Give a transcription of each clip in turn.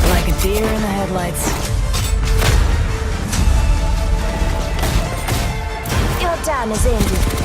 Like a deer in the headlights. Your time is ended.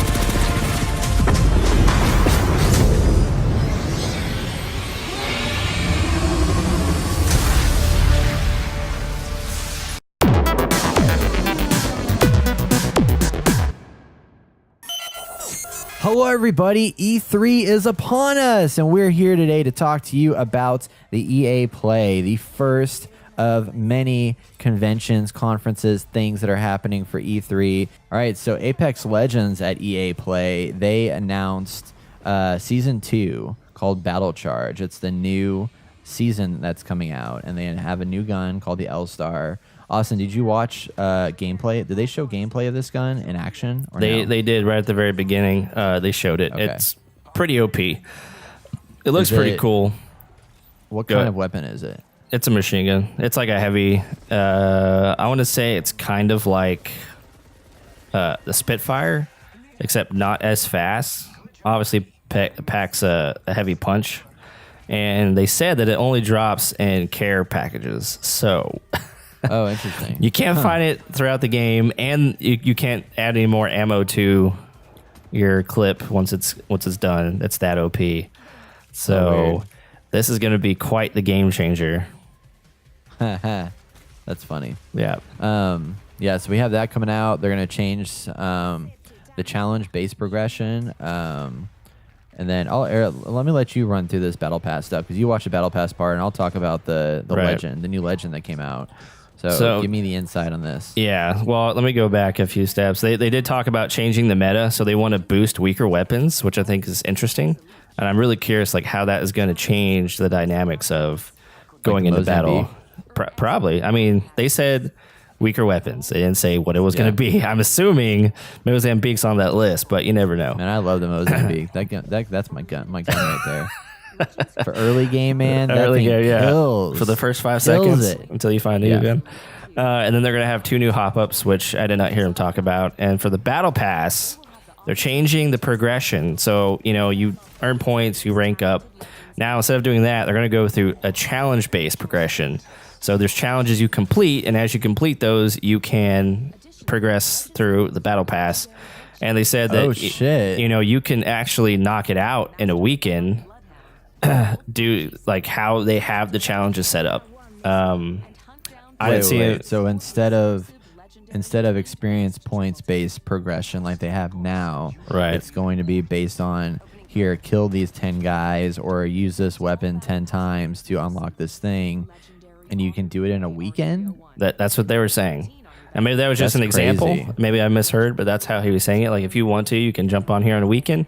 Hello, everybody. E3 is upon us, and we're here today to talk to you about the EA Play, the first of many conventions, conferences, things that are happening for E3. All right, so Apex Legends at EA Play, they announced Season 2 called Battle Charge. It's the new season that's coming out, and they have a new gun called the L-Star. Austin, did you watch gameplay? Did they show gameplay of this gun in action? Or They did right at the very beginning. They showed it. Okay. It's pretty OP. It looks pretty cool. What kind of weapon is it? It's a machine gun. It's like a heavy. I want to say it's kind of like the Spitfire, except not as fast. Obviously, packs a heavy punch, and they said that it only drops in care packages. So. Oh, interesting. You can't find it throughout the game, and you can't add any more ammo to your clip once it's done. It's that OP. So this is going to be quite the game changer. That's funny. Yeah. Yeah. So we have that coming out. They're going to change the challenge base progression. And then let me let you run through this Battle Pass stuff because you watched the Battle Pass part, and I'll talk about the legend, the new legend that came out. So give me the insight on this. Yeah, well, let me go back a few steps. They did talk about changing the meta, so they want to boost weaker weapons, which I think is interesting. And I'm really curious like how that is going to change the dynamics of going into battle. Probably. I mean, they said weaker weapons. They didn't say what it was going to be. I'm assuming Mozambique's on that list, but you never know. Man, I love the Mozambique. That's my gun right there. For early game, man, that thing kills. For the first 5 seconds until you find a new gun. And then they're going to have 2 new hop-ups, which I did not hear them talk about. And for the Battle Pass, they're changing the progression. So, you earn points, you rank up. Now, instead of doing that, they're going to go through a challenge-based progression. So there's challenges you complete, and as you complete those, you can progress through the Battle Pass. And they said that, you can actually knock it out in a weekend. Do like how they have the challenges set up. I didn't see it. So instead of experience points based progression like they have now, it's going to be based on here, kill these 10 guys or use this weapon 10 times to unlock this thing, and you can do it in a weekend. That's what they were saying. And maybe that was just an example. Maybe I misheard, but that's how he was saying it. Like if you want to, you can jump on here on a weekend,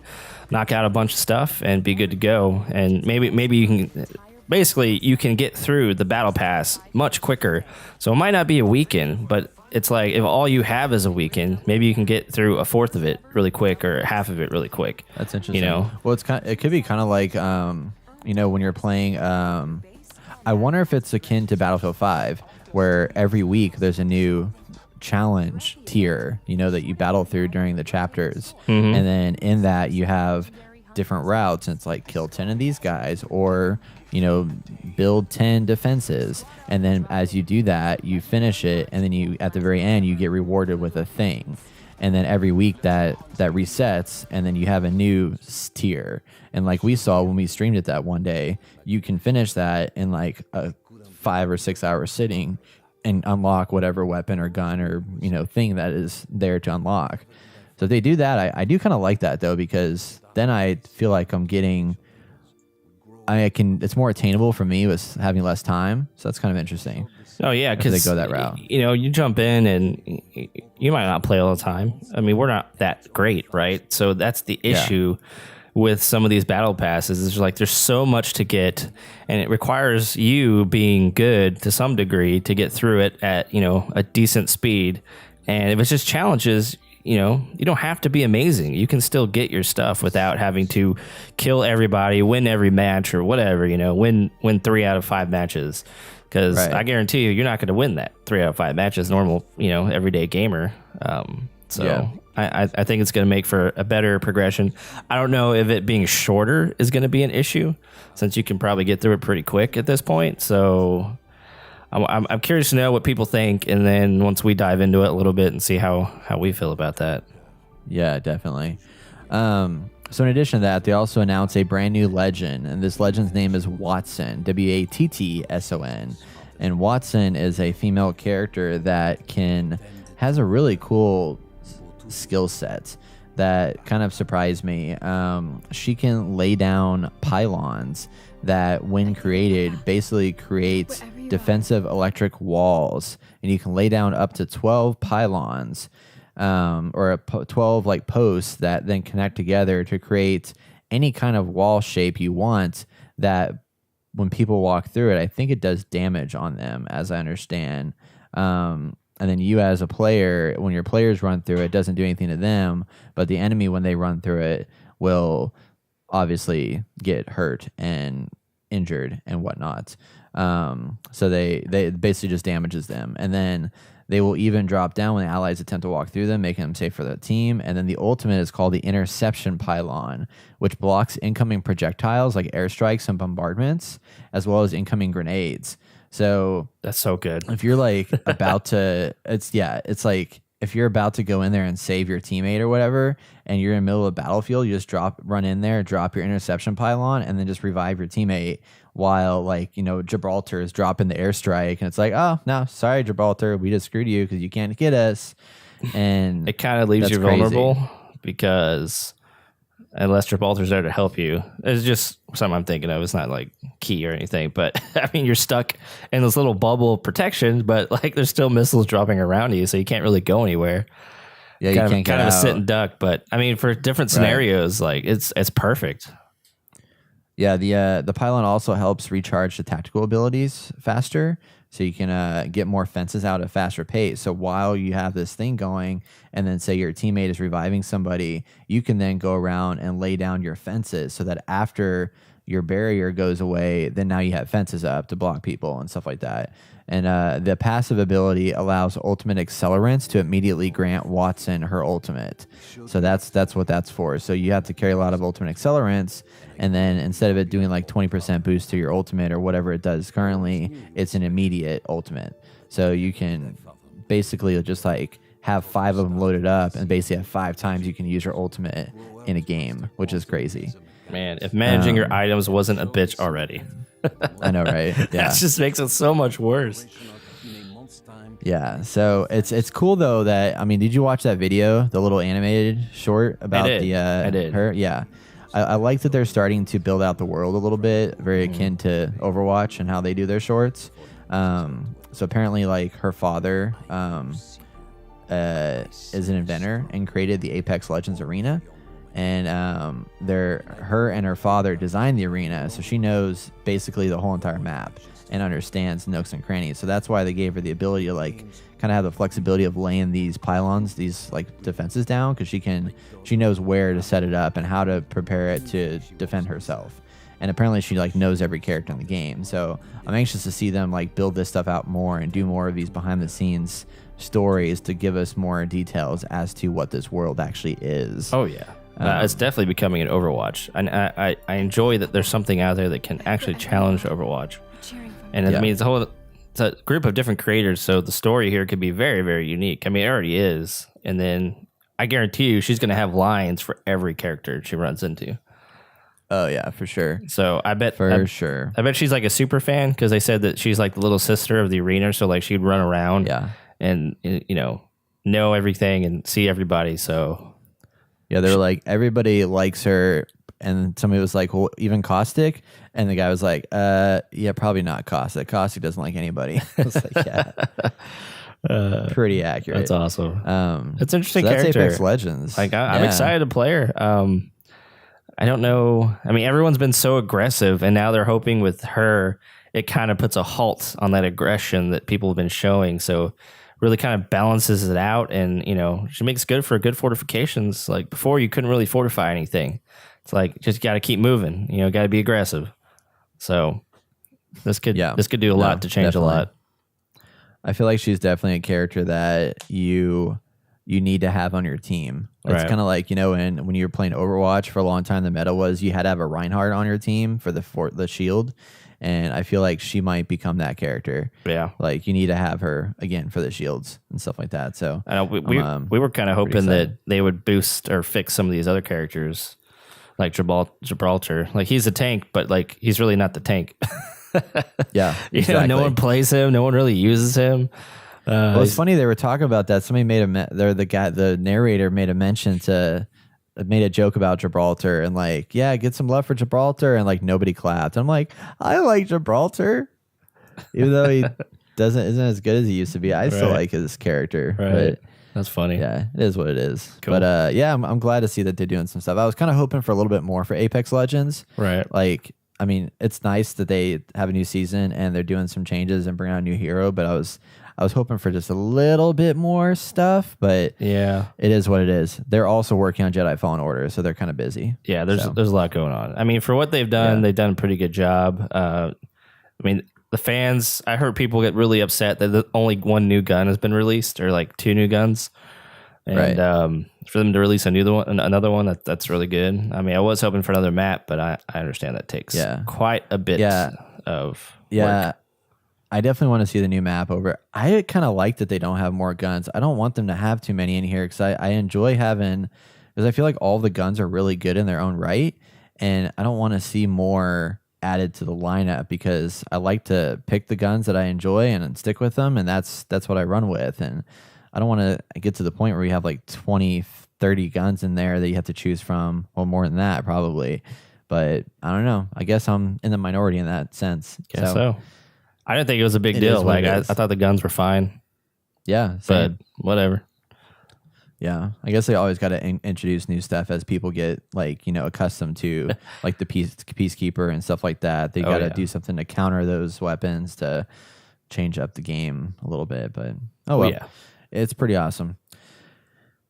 knock out a bunch of stuff, and be good to go. And maybe you can, basically, you can get through the Battle Pass much quicker. So it might not be a weekend, but it's like if all you have is a weekend, maybe you can get through a fourth of it really quick or half of it really quick. That's interesting. Well, it could be kind of like when you're playing. I wonder if it's akin to Battlefield 5, where every week there's a new challenge tier that you battle through during the chapters, and then in that you have different routes, and it's like kill 10 of these guys or build 10 defenses, and then as you do that you finish it, and then you at the very end you get rewarded with a thing, and then every week that resets, and then you have a new tier. And like we saw when we streamed it that one day, you can finish that in like a 5 or 6 hour sitting and unlock whatever weapon or gun or thing that is there to unlock. So if they do that, I do kind of like that though, because then I feel like I'm getting, it's more attainable for me with having less time. So that's kind of interesting. Oh yeah, because they go that route. You jump in and you might not play all the time. I mean, we're not that great, right? So that's the issue. With some of these battle passes, is like there's so much to get, and it requires you being good to some degree to get through it at a decent speed. And if it's just challenges, you don't have to be amazing. You can still get your stuff without having to kill everybody, win every match or whatever. Win 3 out of 5 matches, because I guarantee you're not going to win that 3 out of 5 matches. Normal, everyday gamer. I think it's going to make for a better progression. I don't know if it being shorter is going to be an issue, since you can probably get through it pretty quick at this point. So I'm curious to know what people think, and then once we dive into it a little bit and see how we feel about that. Yeah, definitely. So in addition to that, they also announced a brand new legend, and this legend's name is Wattson, Wattson. And Wattson is a female character that has a really cool skill set that kind of surprised me. She can lay down pylons that, when created, basically creates defensive electric walls, and you can lay down up to 12 pylons, or 12 like posts that then connect together to create any kind of wall shape you want, that when people walk through it, I think it does damage on them, as I understand. And then you as a player, when your players run through it, doesn't do anything to them, but the enemy, when they run through it, will obviously get hurt and injured and whatnot. So they basically just damages them. And then they will even drop down when the allies attempt to walk through them, making them safe for the team. And then the ultimate is called the interception pylon, which blocks incoming projectiles like airstrikes and bombardments, as well as incoming grenades. So that's so good. If you're like about to, it's like if you're about to go in there and save your teammate or whatever, and you're in the middle of the battlefield, you just run in there, drop your interception pylon, and then just revive your teammate while, like, you know, Gibraltar is dropping the airstrike, and it's like, oh no, sorry Gibraltar, we just screwed you because you can't get us. And it kind of leaves you vulnerable because unless Gibraltar's there to help you, it's just something I'm thinking of. It's not like key or anything, but I mean, you're stuck in this little bubble of protection, but like there's still missiles dropping around you, so you can't really go anywhere. Yeah, you can't kind get of a out. sit and duck, but I mean, for different scenarios, like it's perfect. Yeah, the pylon also helps recharge the tactical abilities faster, so you can get more fences out at a faster pace. So while you have this thing going, and then say your teammate is reviving somebody, you can then go around and lay down your fences so that after your barrier goes away, then now you have fences up to block people and stuff like that. And the passive ability allows ultimate accelerants to immediately grant Wattson her ultimate. So that's what that's for. So you have to carry a lot of ultimate accelerants, and then instead of it doing like 20% boost to your ultimate or whatever it does currently, it's an immediate ultimate. So you can basically just like have 5 of them loaded up, and basically have 5 times you can use your ultimate in a game, which is crazy. Man, if managing your items wasn't a bitch already. I know, right? Yeah. That just makes it so much worse. Yeah, so it's cool though that, I mean, did you watch that video, the little animated short about I did. her? Yeah, I like that they're starting to build out the world a little bit, very akin to Overwatch and how they do their shorts. So apparently, like, her father is an inventor and created the Apex Legends arena. And her and her father designed the arena, so she knows basically the whole entire map and understands nooks and crannies. So that's why they gave her the ability to like kind of have the flexibility of laying these pylons, these like defenses down, because she knows where to set it up and how to prepare it to defend herself. And apparently she like knows every character in the game. So I'm anxious to see them like build this stuff out more and do more of these behind the scenes stories to give us more details as to what this world actually is. Oh yeah. It's definitely becoming an Overwatch, and I enjoy that there's something out there that can actually challenge Overwatch. And I mean, it's a group of different creators, so the story here could be very, very unique. I mean, it already is, and then I guarantee you, she's going to have lines for every character she runs into. Oh yeah, for sure. So I bet sure. I bet she's like a super fan, because they said that she's like the little sister of the arena, so like she'd run around, and you know everything and see everybody. So. Yeah, they were like, everybody likes her, and somebody was like, well, even Caustic? And the guy was like, yeah, probably not Caustic. Caustic doesn't like anybody. I was like, yeah. Pretty accurate. That's awesome. It's an interesting so that's character. Apex Legends. Like, I'm excited to play her. I don't know. I mean, everyone's been so aggressive, and now they're hoping with her, it kind of puts a halt on that aggression that people have been showing. So really kind of balances it out, and she makes good for good fortifications. Like before, you couldn't really fortify anything. It's like just got to keep moving. Got to be aggressive. So this could do a lot to change definitely. a lot. I feel like she's definitely a character that you you need to have on your team. It's Right. kind of like, you know, when you were playing Overwatch for a long time, the meta was you had to have a Reinhardt on your team for the shield. And I feel like she might become that character. Yeah. Like you need to have her again for the shields and stuff like that. So I know we were kind of hoping that they would boost or fix some of these other characters like Gibraltar. Like he's a tank, but like he's really not the tank. yeah, You know, no one plays him. No one really uses him. Well, it's funny they were talking about that. Somebody made the narrator made a joke about Gibraltar and like, yeah, get some love for Gibraltar, and like nobody clapped. I'm like, I like Gibraltar, even though he isn't as good as he used to be. I still like his character. Right. But that's funny. yeah, it is what it is. Cool. But yeah, I'm glad to see that they're doing some stuff. I was kind of hoping for a little bit more for Apex Legends. Right. Like, I mean, it's nice that they have a new season and they're doing some changes and bringing out a new hero, but I was hoping for just a little bit more stuff, but yeah, it is what it is. They're also working on Jedi Fallen Order, so they're kind of busy. Yeah, there's a lot going on. I mean, for what they've done, they've done a pretty good job. I mean, the fans, I heard people get really upset that only one new gun has been released, or like 2 new guns. And for them to release another one, that's really good. I mean, I was hoping for another map, but I understand that takes quite a bit of work. I definitely want to see the new map over. I kind of like that they don't have more guns. I don't want them to have too many in here because I enjoy having, because I feel like all the guns are really good in their own right, and I don't want to see more added to the lineup because I like to pick the guns that I enjoy and stick with them, and that's what I run with. And I don't want to get to the point where we have like 20, 30 guns in there that you have to choose from. Well, more than that probably, but I don't know. I guess I'm in the minority in that sense. Guess so. I didn't think it was a big deal. Like I thought the guns were fine. Yeah, same. But whatever. Yeah, I guess they always got to introduce new stuff as people get like, you know, accustomed to like the Peacekeeper and stuff like that. They got to do something to counter those weapons to change up the game a little bit. But it's pretty awesome.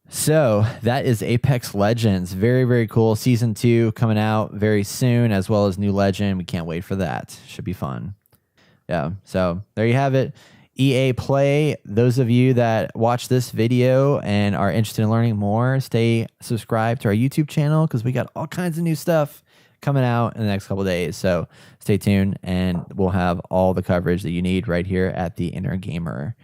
So that is Apex Legends. Very, very cool. Season 2 coming out very soon, as well as new Legend. We can't wait for that. Should be fun. Yeah, so there you have it. EA Play. Those of you that watch this video and are interested in learning more, stay subscribed to our YouTube channel because we got all kinds of new stuff coming out in the next couple of days. So stay tuned and we'll have all the coverage that you need right here at The Inner Gamer.